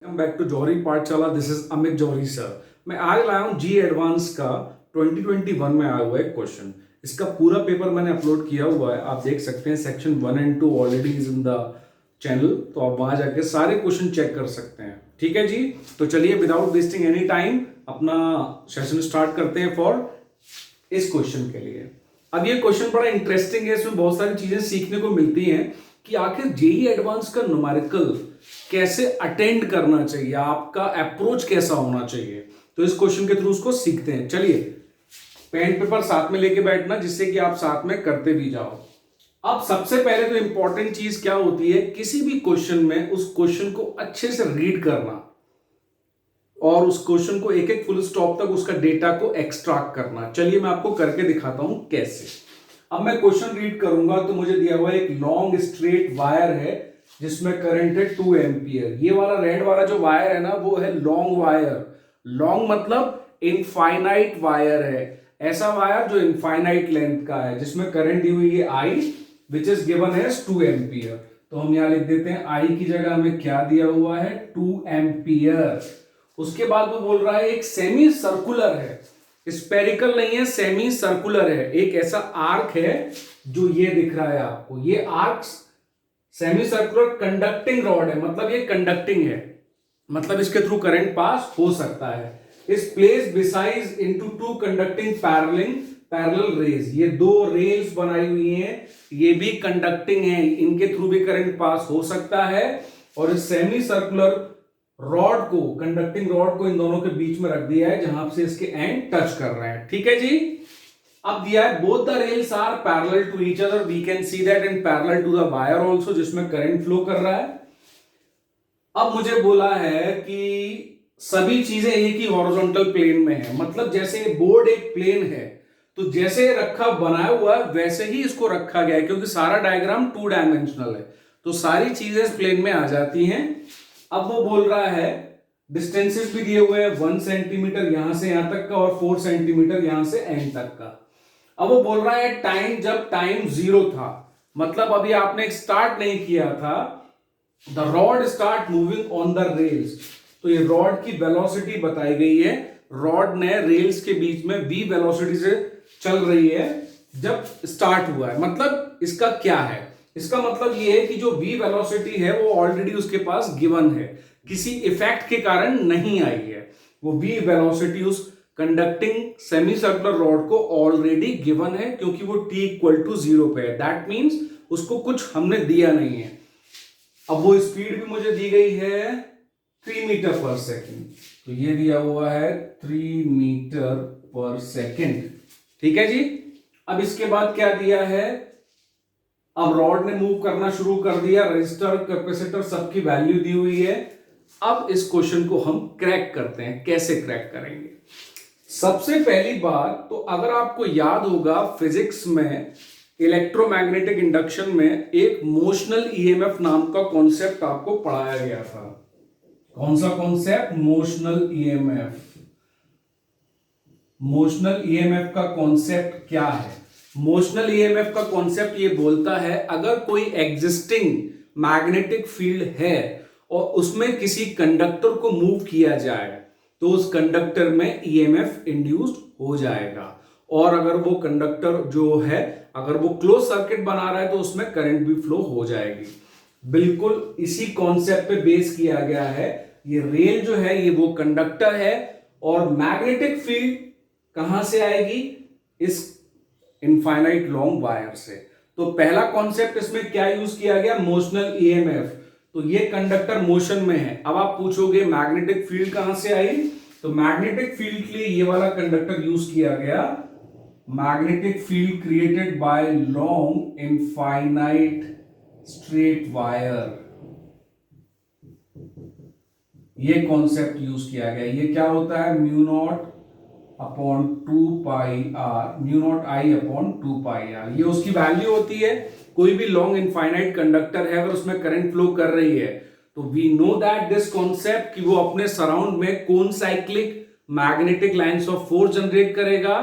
Welcome back to Johri Pathshala. This is Amit Johri sir. मैं आज लाया हूँ जी एडवांस का 2021 में आया हुआ है क्वेश्चन। इसका पूरा पेपर मैंने अपलोड किया हुआ है, आप देख सकते हैं। Section 1 and 2 already is in the channel, तो आप वहां जाके सारे क्वेश्चन चेक कर सकते हैं। ठीक है जी, तो चलिए विदाउट वेस्टिंग एनी टाइम अपना सेशन स्टार्ट करते हैं फॉर इस क्वेश्चन के लिए। अब ये क्वेश्चन बड़ा इंटरेस्टिंग है, इसमें बहुत सारी चीजें सीखने को मिलती हैं कि आखिर जेई एडवांस का न्यूमेरिकल कैसे अटेंड करना चाहिए, आपका अप्रोच कैसा होना चाहिए। तो इस क्वेश्चन के थ्रू उसको सीखते हैं। चलिए पेन पेपर साथ में लेके बैठना, जिससे कि आप साथ में करते भी जाओ। अब सबसे पहले तो इंपॉर्टेंट चीज क्या होती है, किसी भी क्वेश्चन में उस क्वेश्चन को अच्छे से रीड करना और उस क्वेश्चन को एक एक फुल स्टॉप तक उसका डेटा को एक्सट्रैक्ट करना। चलिए मैं आपको करके दिखाता हूं कैसे। अब मैं क्वेश्चन रीड करूंगा तो मुझे दिया हुआ एक लॉन्ग स्ट्रेट वायर है जिसमें करंट है 2 एम्पियर। ये वाला रेड वाला जो वायर है ना, वो है लॉन्ग वायर। लॉन्ग मतलब इनफाइनाइट वायर है, ऐसा वायर जो इनफाइनाइट लेंथ का है, जिसमें करंट दी हुई है I which is given as 2 ampere. तो हम यहां लिख देते हैं आई की जगह हमें क्या दिया हुआ है, 2 एम्पियर। उसके बाद वो बोल रहा है एक सेमी सर्कुलर है, स्पेरिकल नहीं है, सेमी सर्कुलर है। एक ऐसा आर्क है जो ये दिख रहा है आपको, ये arc semi circular conducting rod है, मतलब ये कंडक्टिंग है, मतलब इसके थ्रू करंट पास हो सकता है। इस place beside into 2 conducting parallel raise, ये 2 रेल्स बनाई हुई हैं, ये भी कंडक्टिंग है, इनके थ्रू भी करंट पास हो सकता है। और इस सेमी सर्कुलर रॉड को, कंडक्टिंग रॉड को इन दोनों के बीच में रख दिया है जहां से इसके एंड टच कर रहे हैं। ठीक है जी। अब दिया है both the rails are parallel to each other, we can see that in parallel to the wire also, जिसमें करंट फ्लो कर रहा है। अब मुझे बोला है कि सभी चीजें एक ही हॉरिजॉन्टल प्लेन में है, मतलब जैसे ये बोर्ड एक प्लेन है तो जैसे रखा बनाया हुआ है वैसे ही इसको रखा गया है, क्योंकि सारा डायग्राम 2 डायमेंशनल है, तो सारी चीजें इस प्लेन में आ जाती हैं। अब वो बोल रहा है डिस्टेंसेस भी दिए हुए हैं, 1 सेंटीमीटर यहां से यहां तक का और 4 सेंटीमीटर यहां से एंड तक का। अब वो बोल रहा है टाइम, जब टाइम 0 था, मतलब अभी आपने स्टार्ट नहीं किया था, the rod start moving on the rails. तो ये रॉड की वेलोसिटी बताई गई है, रॉड ने रेल्स के बीच में v वेलोसिटी से चल रही है जब स्टार्ट हुआ है। मतलब इसका क्या है, इसका मतलब ये है कि जो v वेलोसिटी है वो ऑलरेडी उसके पास गिवन है, किसी इफेक्ट के कारण नहीं आई है। वो v वेलोसिटी उस कंडक्टिंग सेमी सर्कुलर रॉड को ऑलरेडी गिवन है, क्योंकि वो t इक्वल टू 0 पे है। दैट मीन्स उसको कुछ हमने दिया नहीं है। अब वो स्पीड भी मुझे दी गई है 3 मीटर पर सेकेंड, तो ये दिया हुआ है 3 मीटर पर सेकेंड। ठीक है जी। अब इसके बाद क्या दिया है, अब रॉड ने मूव करना शुरू कर दिया, रजिस्टर कैपेसिटर सबकी वैल्यू दी हुई है। अब इस क्वेश्चन को हम क्रैक करते हैं। कैसे क्रैक करेंगे, सबसे पहली बात तो अगर आपको याद होगा फिजिक्स में इलेक्ट्रोमैग्नेटिक इंडक्शन में एक मोशनल ईएमएफ नाम का कॉन्सेप्ट आपको पढ़ाया गया था। कौन सा concept, motional EMF. Motional EMF का कॉन्सेप्ट क्या है, मोशनल ईएमएफ का कॉन्सेप्ट ये बोलता है अगर कोई एग्जिस्टिंग मैग्नेटिक फील्ड है और उसमें किसी कंडक्टर को मूव किया जाए तो उस कंडक्टर में ईएमएफ इंड्यूस्ड हो जाएगा, और अगर वो कंडक्टर जो है अगर वो क्लोज सर्किट बना रहा है तो उसमें करंट भी फ्लो हो जाएगी। बिल्कुल इसी कॉन्सेप्ट पे बेस किया गया है। ये रेल जो है ये वो कंडक्टर है, और मैग्नेटिक फील्ड कहां से आएगी, इस इनफाइनाइट लॉन्ग वायर से। तो पहला कॉन्सेप्ट इसमें क्या यूज किया गया, मोशनल ईएमएफ। तो ये कंडक्टर मोशन में है। अब आप पूछोगे मैग्नेटिक फील्ड कहां से आई, तो मैग्नेटिक फील्ड के लिए ये वाला कंडक्टर यूज किया गया, magnetic field created by long infinite straight wire, ये कॉन्सेप्ट यूज किया गया। ये क्या होता है, mu naught upon 2 pi R, mu naught I upon 2 pi R, ये उसकी वैल्यू होती है। कोई भी लॉन्ग इनफाइनाइट कंडक्टर है अगर उसमें करंट फ्लो कर रही है तो we know that this concept कि वो अपने सराउंड में कौन cyclic magnetic lines of force generate करेगा,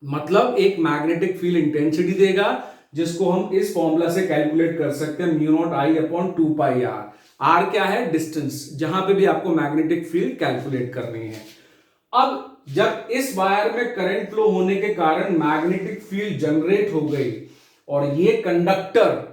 मतलब एक मैग्नेटिक फील्ड इंटेंसिटी देगा, जिसको हम इस फॉर्मूला से कैलकुलेट कर सकते हैं, mu naught I upon 2 pi R. R क्या है? डिस्टेंस, जहां पे भी आपको मैग्नेटिक फील्ड कैलकुलेट करनी है। अब जब इस वायर में करंट फ्लो होने के कारण मैग्नेटिक फील्ड जनरेट हो गई और ये कंडक्टर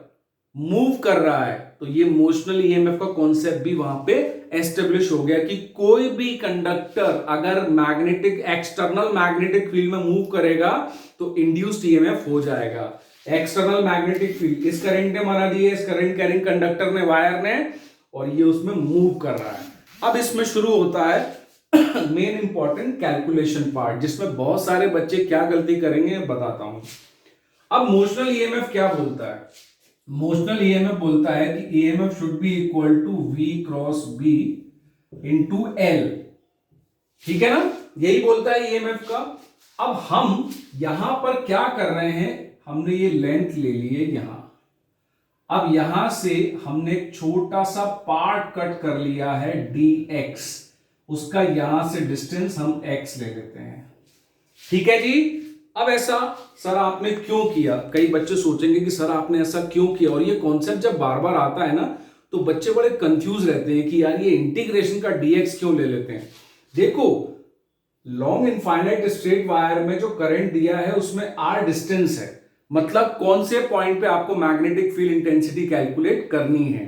मूव कर रहा है, तो ये मोशनल ईएमएफ का कॉन्सेप्ट भी वहां पे एस्टेब्लिश हो गया कि कोई भी कंडक्टर अगर मैग्नेटिक एक्सटर्नल मैग्नेटिक फील्ड में मूव करेगा तो इंड्यूस्ड ईएमएफ हो जाएगा। एक्सटर्नल मैग्नेटिक फील्ड इस करंट ने बना दी है, इस करंट कैरिंग कंडक्टर ने, वायर ने, और ये उसमें मूव कर रहा है। अब इसमें शुरू होता है मेन इंपॉर्टेंट कैलकुलेशन पार्ट, जिसमें बहुत सारे बच्चे क्या गलती करेंगे बताता हूं। अब मोशनल ईएमएफ क्या बोलता है? मोशनल ईएमएफ बोलता है कि EMF should be equal to V cross B into L। ठीक है ना, यही बोलता है ईएमएफ का। अब हम यहां पर क्या कर रहे हैं, हमने ये लेंथ ले ली है यहां। अब यहां से हमने एक छोटा सा पार्ट कट कर लिया है dx, उसका यहां से डिस्टेंस हम x ले लेते हैं। ठीक है जी। अब ऐसा सर आपने क्यों किया? कई बच्चे सोचेंगे कि सर आपने ऐसा क्यों किया, और ये कॉन्सेप्ट जब बार बार आता है ना तो बच्चे बड़े कंफ्यूज रहते हैं कि यार ये इंटीग्रेशन का dx क्यों ले लेते हैं। देखो, लॉन्ग इनफाइनाइट स्ट्रेट वायर में जो करंट दिया है उसमें r डिस्टेंस है, मतलब कौन से पॉइंट पे आपको मैग्नेटिक फील्ड इंटेंसिटी कैलकुलेट करनी है।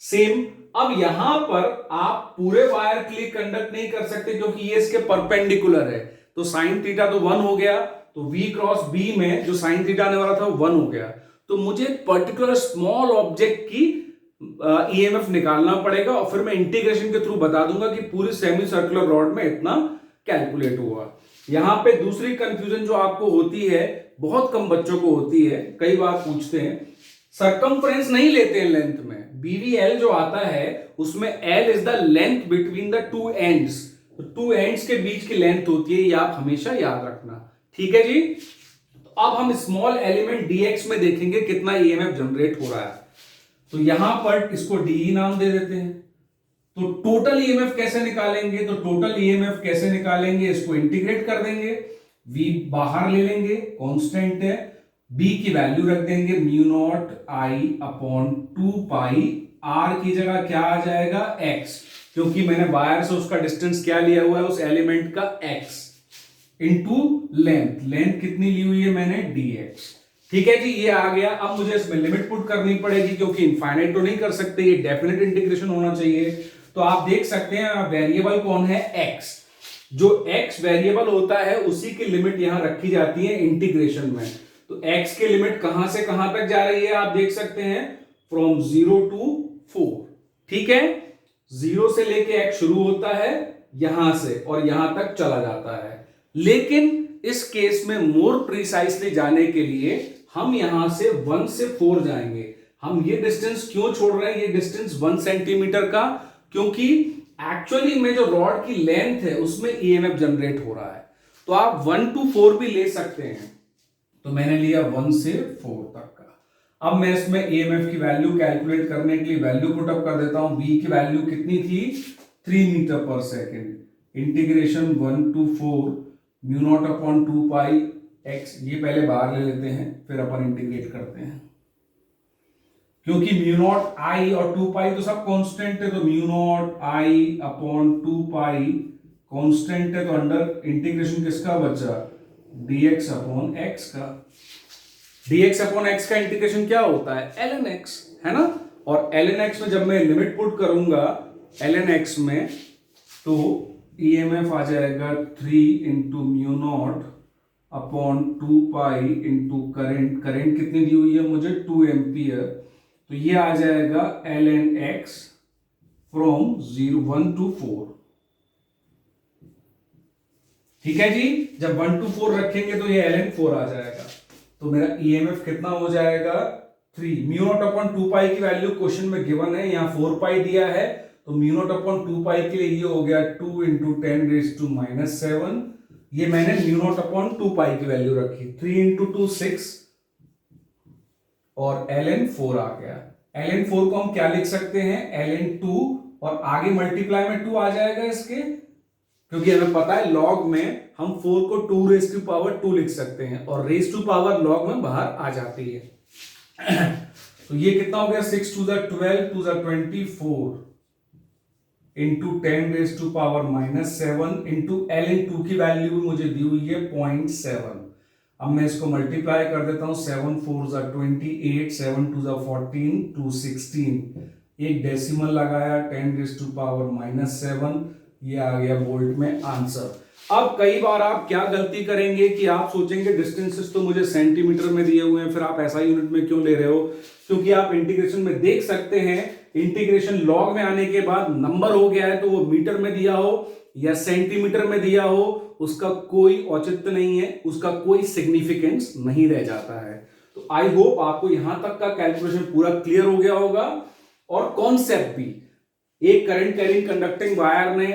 सेम अब यहां पर आप पूरे वायर के लिए कंडक्ट नहीं कर सकते क्योंकि ये इसके परपेंडिकुलर है, तो साइन थीटा तो 1 हो गया, तो V क्रॉस B में जो साइन थीटा आने वाला था वो 1 हो गया। तो मुझे पर्टिकुलर स्मॉल ऑब्जेक्ट की ईएमएफ निकालना पड़ेगा और फिर मैं इंटीग्रेशन के थ्रू बता दूंगा कि पूरी सेमी सर्कुलर रॉड में इतना कैलकुलेट हुआ। यहां पे दूसरी कंफ्यूजन जो आपको होती है, बहुत कम बच्चों को होती है, कई बार पूछते हैं, सरकमफ्रेंस नहीं लेते हैं लेंथ में, BVL जो आता है उसमें L is the length between the two ends, तो टू एंड्स के बीच की लेंथ होती है, ये आप हमेशा याद रखना। ठीक है जी। तो अब हम स्मॉल एलिमेंट dx में देखेंगे कितना ईएमएफ जनरेट हो रहा है। तो यहां पर इसको DE नाम दे देते हैं। तो टोटल ईएमएफ कैसे निकालेंगे? तो टोटल ईएमएफ कैसे निकालेंगे, इसको इंटीग्रेट कर देंगे, V बाहर ले लेंगे, कांस्टेंट है, B की वैल्यू रख देंगे mu naught I upon 2 pi, R की जगह क्या आ जाएगा x, क्योंकि मैंने वायर से उसका डिस्टेंस क्या लिया हुआ है उस एलिमेंट का x, इंटू लेंथ, लेंथ कितनी ली हुई है मैंने dx। ठीक है जी, ये आ गया। अब मुझे इसमें लिमिट पुट करनी पड़ेगी क्योंकि इनफाइनाइट तो नहीं कर सकते, ये डेफिनेट इंटीग्रेशन होना चाहिए। तो आप देख सकते हैं वेरिएबल कौन है, x, जो x वेरिएबल होता है उसी की लिमिट यहां रखी जाती है इंटीग्रेशन में। तो x की लिमिट कहां से कहां तक जा रही है आप देख सकते हैं, फ्रॉम 0 to 4। ठीक है, 0 से लेके x शुरू होता है यहां से और यहां तक चला जाता है। लेकिन इस केस में मोर प्रिसाइसली जाने के लिए हम यहां से 1 से 4 जाएंगे। हम ये डिस्टेंस क्यों छोड़ रहे हैं, ये डिस्टेंस 1 सेंटीमीटर का, क्योंकि एक्चुअली में जो रॉड की लेंथ है उसमें ईएमएफ जनरेट हो रहा है। तो आप 1 to 4 भी ले सकते हैं, तो मैंने लिया 1 से 4 तक का। अब मैं इसमें ईएमएफ की वैल्यू कैलकुलेट करने के लिए वैल्यू पुटअप कर देता हूं। V की वैल्यू कितनी थी, 3 मीटर पर second, integration 1 to 4 mu naught upon 2 pi x, ये पहले बाहर ले लेते हैं फिर अपन इंटीग्रेट करते हैं, क्योंकि म्यू नॉट I और 2 पाई तो सब कांस्टेंट है, तो mu naught I upon 2 pi constant है, तो अंडर इंटीग्रेशन किसका बचा, dx अपॉन x का। dx अपॉन x का इंटीग्रेशन क्या होता है, ln x, है ना। और ln x में जब मैं लिमिट पुट करूंगा ln x में, तो ईएमएफ आ जाएगा 3 into mu naught upon 2 pi into current, current कितनी दी हुई है मुझे 2 एम्पियर, तो ये आ जाएगा ln x फ्रॉम 1 to 4। ठीक है जी, जब 1 to 4 रखेंगे तो ये ln 4 आ जाएगा, तो मेरा ईएमएफ कितना हो जाएगा 3। म्यू नॉट अपॉन 2 पाई की वैल्यू क्वेश्चन में गिवन है, यहां 4 पाई दिया है, तो म्यू नॉट अपॉन 2 पाई के लिए ये हो गया 2 इंटू 10 रेज टू -7, ये मैंने म्यू नॉट अपॉन 2 पाई की वैल्यू रखी, 3 इंटू 2 6 और ln 4 आ गया। ln 4 को हम क्या लिख सकते हैं, ln 2, और आगे मल्टीप्लाई में 2 आ जाएगा इसके, क्योंकि हमें पता है लॉग में हम 4 को 2 रेज टू पावर 2 लिख सकते हैं और रेज टू पावर लॉग में बाहर आ जाती है। तो ये कितना हो गया 6 to the 12 to the 24 into 10 raise to power -7 into ln2 की वैल्यू भी मुझे दी हुई है 0.7। अब मैं इसको मल्टीप्लाई कर देता हूं 7 4 ज़ा 28 7 2 ज़ा 14 2 16 एक डेसिमल लगाया 10 रेज टू पावर -7 ये आ गया वोल्ट में आंसर। अब कई बार आप क्या गलती करेंगे कि आप सोचेंगे डिस्टेंसेस तो मुझे सेंटीमीटर में दिए हुए हैं, फिर आप ऐसा यूनिट में क्यों ले रहे हो? क्योंकि आप इंटीग्रेशन में देख सकते हैं इंटीग्रेशन लॉग में आने के बाद नंबर हो गया है, तो वो मीटर में दिया हो या सेंटीमीटर में दिया हो उसका कोई औचित्य नहीं है, उसका कोई सिग्निफिकेंस नहीं रह जाता है। तो आई होप आपको यहां तक का कैलकुलेशन पूरा क्लियर हो गया होगा और कॉन्सेप्ट भी। एक करंट कैरिंग कंडक्टिंग वायर ने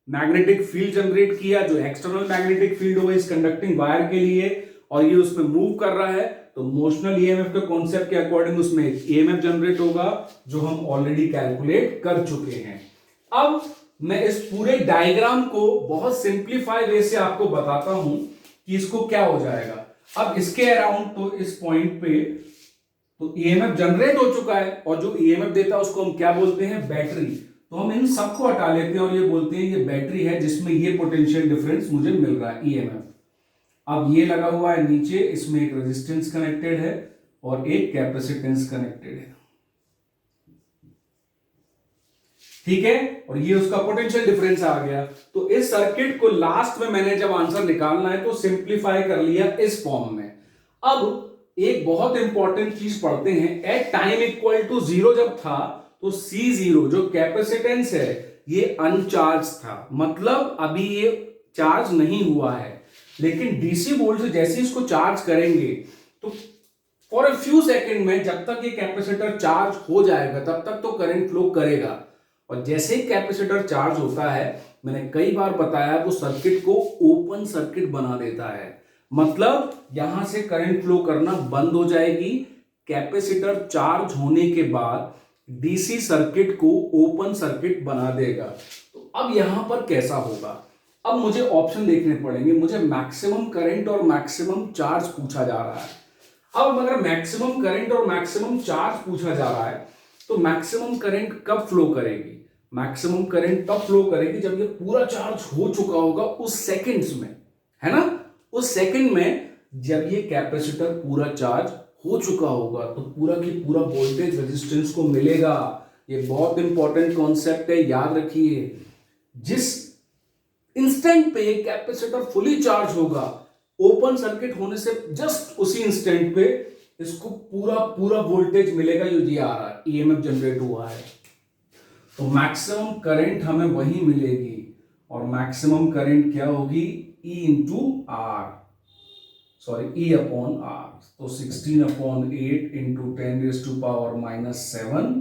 मैग्नेटिक फील्ड जनरेट किया जो एक्सटर्नल मैग्नेटिक फील्ड होगा इस कंडक्टिंग वायर के लिए, और ये उसमें मूव कर रहा है, तो मोशनल ईएमएफ के कॉन्सेप्ट के अकॉर्डिंग उसमें ईएमएफ जनरेट होगा जो हम ऑलरेडी कैलकुलेट कर चुके हैं। अब मैं इस पूरे डायग्राम को बहुत सिंप्लीफाई वे से आपको बताता हूं कि इसको क्या हो जाएगा। अब इसके अराउंड तो इस पॉइंट पे तो ईएमएफ जनरेट हो चुका है और जो ईएमएफ देता है उसको हम क्या बोलते हैं? बैटरी। तो हम इन सबको हटा लेते हैं और ये बोलते हैं ये बैटरी है जिसमें ये पोटेंशियल डिफरेंस मुझे मिल रहा है ईएमएफ। अब ये लगा हुआ है नीचे, इसमें एक रेजिस्टेंस कनेक्टेड है और एक कैपेसिटेंस कनेक्टेड है, ठीक है, और ये उसका पोटेंशियल डिफरेंस आ गया। तो इस सर्किट को लास्ट में मैंने जब आंसर निकालना है तो सिंप्लीफाई कर लिया इस फॉर्म में। अब एक बहुत इंपॉर्टेंट चीज पढ़ते हैं, एट टाइम इक्वल टू 0 जब था तो C0 जो कैपेसिटेंस है ये अनचार्ज था, मतलब अभी ये चार्ज नहीं हुआ है। लेकिन डीसी वोल्ट से जैसे इसको चार्ज करेंगे तो फॉर अ फ्यू सेकंड में जब तक ये कैपेसिटर चार्ज हो जाएगा तब तक तो करंट फ्लो करेगा, और जैसे ही कैपेसिटर चार्ज होता है, मैंने कई बार बताया, वो सर्किट को ओपन सर्किट बना देता है, मतलब यहां से करंट फ्लो करना बंद हो जाएगी। कैपेसिटर चार्ज होने के बाद डीसी सर्किट को ओपन सर्किट बना देगा। तो अब यहां पर कैसा होगा? अब मुझे ऑप्शन देखने पड़ेंगे, मुझे मैक्सिमम करंट और मैक्सिमम चार्ज पूछा जा रहा है। अब अगर मैक्सिमम करंट और मैक्सिमम चार्ज पूछा जा रहा है तो मैक्सिमम करंट कब फ्लो करेगी? मैक्सिमम करंट तब फ्लो करेगी जब ये पूरा चार्ज हो चुका होगा, उस सेकंड्स में, है ना, उस सेकंड में जब ये कैपेसिटर पूरा चार्ज हो चुका होगा तो पूरा की पूरा वोल्टेज रेजिस्टेंस को मिलेगा। ये बहुत इंपॉर्टेंट कॉन्सेप्ट है, याद रखिए। जिस इंस्टेंट पे कैपेसिटर फुली चार्ज होगा, ओपन सर्किट होने से जस्ट उसी इंस्टेंट पे इसको पूरा पूरा वोल्टेज मिलेगा, ये आ रहा है, ईएमएफ जनरेट हुआ है। तो मैक्सिमम करंट हमें वही मिलेगी, और मैक्सिमम करंट क्या होगी? E into R, sorry E upon R. तो 16/8 into 10 raise to power -7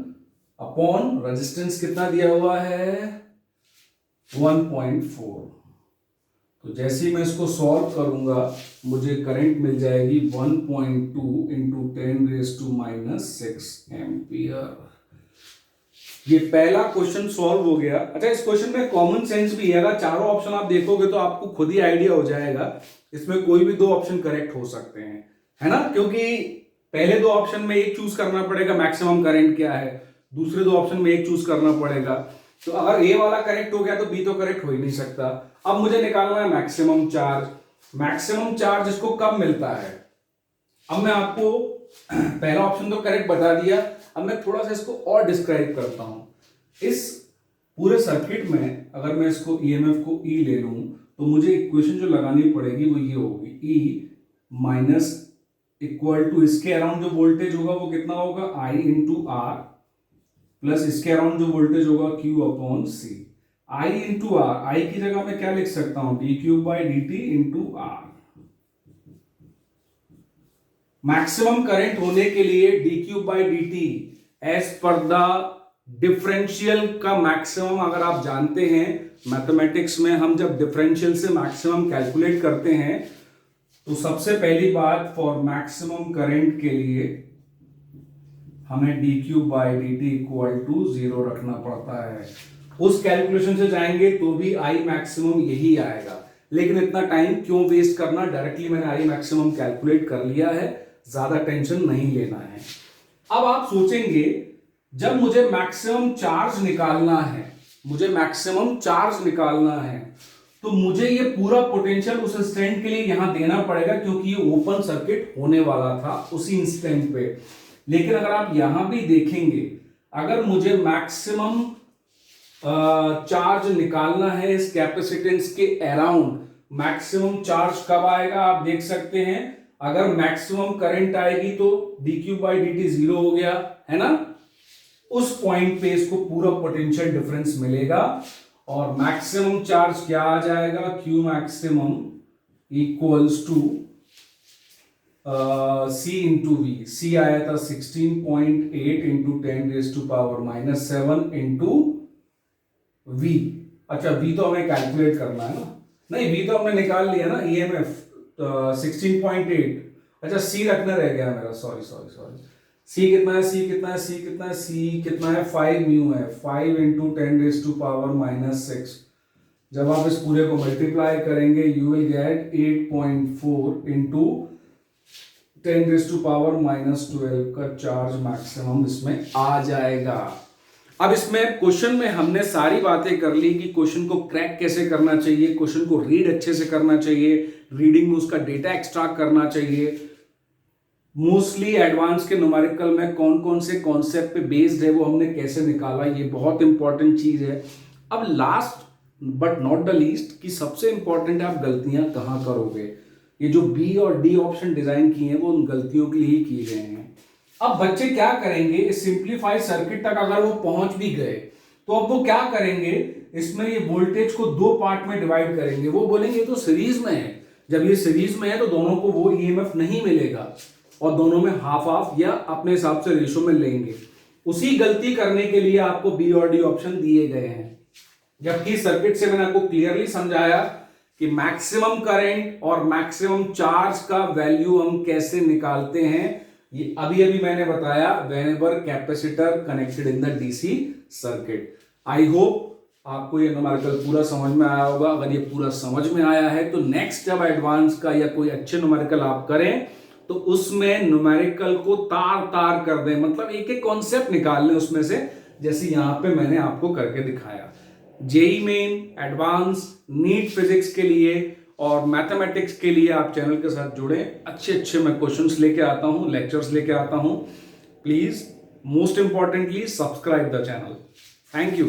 upon resistance कितना दिया हुआ है? 1.4। तो जैसे ही मैं इसको सॉल्व करूंगा मुझे करंट मिल जाएगी 1.2 इंटू 10 रेज टू -6 एम्पियर। ये पहला क्वेश्चन सॉल्व हो गया। अच्छा, इस क्वेश्चन में कॉमन सेंस भी है, अगर चारों ऑप्शन आप देखोगे तो आपको खुद ही आइडिया हो जाएगा इसमें कोई भी दो ऑप्शन करेक्ट हो सकते हैं, है ना, क्योंकि पहले दो ऑप्शन में एक चूज करना पड़ेगा मैक्सिमम करंट क्या है, दूसरे दो ऑप्शन में एक चूज करना पड़ेगा। तो अगर ए वाला करेक्ट हो गया तो बी तो करेक्ट हो ही नहीं सकता। अब मुझे निकालना है मैक्सिमम चार्ज। मैक्सिमम चार्ज इसको कब मिलता है? अब मैं आपको पहला ऑप्शन तो करेक्ट बता दिया, अब मैं थोड़ा सा इसको और डिस्क्राइब करता हूं। इस पूरे सर्किट में अगर मैं इसको ईएमएफ को ई ले लूं तो मुझे इक्वेशन जो लगानी पड़ेगी वो ये होगी, ई माइनस इक्वल टू इसके अराउंड जो वोल्टेज होगा वो कितना होगा? आई इंटू आर प्लस इसके अराउंड जो वोल्टेज होगा Q upon C. I into R, I की जगह मैं क्या लिख सकता हूं? D cube by D T into R. Maximum current होने के लिए D cube by D T as पर द डिफरेंशियल का मैक्सिमम, अगर आप जानते हैं मैथमेटिक्स में हम जब डिफरेंशियल से मैक्सिमम कैलकुलेट करते हैं तो सबसे पहली बात फॉर मैक्सिमम करंट के लिए हमें d cube by D t equal to 0 रखना पड़ता है। उस कैलकुलेशन से जाएंगे तो भी आई मैक्सिमम यही आएगा, लेकिन इतना टाइम क्यों वेस्ट करना, डायरेक्टली मैंने आई मैक्सिमम कैलकुलेट कर लिया है, ज्यादा टेंशन नहीं लेना है। अब आप सोचेंगे जब मुझे मैक्सिमम चार्ज निकालना है, तो मुझे ये पूरा पोटेंशियल उस इंस्टेंट के लिए यहां देना पड़ेगा, क्योंकि ये ओपन सर्किट होने वाला था उसी इंस्टेंट पे। लेकिन अगर आप यहां भी देखेंगे, अगर मुझे मैक्सिमम चार्ज निकालना है इस कैपेसिटेंस के अराउंड, मैक्सिमम चार्ज कब आएगा आप देख सकते हैं, अगर मैक्सिमम करंट आएगी तो dq बाई dt जीरो हो गया है ना, उस पॉइंट पे इसको पूरा पोटेंशियल डिफरेंस मिलेगा और मैक्सिमम चार्ज क्या आ जाएगा, q maximum equals to C into V. C आया था 16.8 इंटू 10⁻⁻7 इंटू v। अच्छा v तो हमें कैलकुलेट करना है ना, नहीं v तो हमने निकाल लिया ना, EMF 16.8। अच्छा c रखना रह गया मेरा, सॉरी c कितना है, 5 म्यू है, 5 इंटू 10⁻⁻6। जब आप इस पूरे को मल्टीप्लाई करेंगे यू विल गेट 8.4 इंटू 10⁻12 का चार्ज मैक्सिमम इसमें आ जाएगा। अब इसमें क्वेश्चन में हमने सारी बातें कर ली कि क्वेश्चन को क्रैक कैसे करना चाहिए, क्वेश्चन को रीड अच्छे से करना चाहिए, रीडिंग में उसका डेटा एक्सट्रैक्ट करना चाहिए, मोस्टली एडवांस के न्यूमेरिकल में कौन कौन से कॉन्सेप्ट पे बेस्ड है वो हमने कैसे निकाला, ये बहुत इंपॉर्टेंट चीज है। अब last but not the least कि सबसे इंपॉर्टेंट है आप गलतियां कहां करोगे। ये जो बी और डी ऑप्शन डिजाइन किए हैं वो उन गलतियों के लिए ही किए गए हैं। अब बच्चे क्या करेंगे, इस सिंप्लीफाइड सर्किट तक अगर वो पहुंच भी गए तो अब वो क्या करेंगे, इसमें ये वोल्टेज को दो पार्ट में डिवाइड करेंगे। वो बोलेंगे तो सीरीज में है, जब ये सीरीज में है तो दोनों को वो ईएमएफ नहीं मिलेगा और दोनों में हाफ हाफ या अपने हिसाब से रेशो में लेंगे। उसी गलती करने के लिए आपको बी और डी ऑप्शन दिए गए हैं। जबकि सर्किट से मैंने आपको क्लियरली समझाया कि मैक्सिमम करंट और मैक्सिमम चार्ज का वैल्यू हम कैसे निकालते हैं, ये अभी अभी मैंने बताया, whenever capacitor connected in the DC circuit. I hope आपको ये न्यूमेरिकल पूरा समझ में आया होगा। अगर ये पूरा समझ में आया है तो नेक्स्ट जब एडवांस का या कोई अच्छे न्यूमेरिकल आप करें तो उसमें न्यूमेरिकल को तार तार कर दें, मतलब एक एक कॉन्सेप्ट निकाल लें उसमें से, जैसे यहां पे मैंने आपको करके दिखाया। JEE main, advance, NEET physics के लिए और मैथमेटिक्स के लिए आप चैनल के साथ जुड़े। अच्छे मैं क्वेश्चंस लेके आता हूं, लेक्चर्स लेके आता हूं। Please most importantly subscribe the channel. Thank you.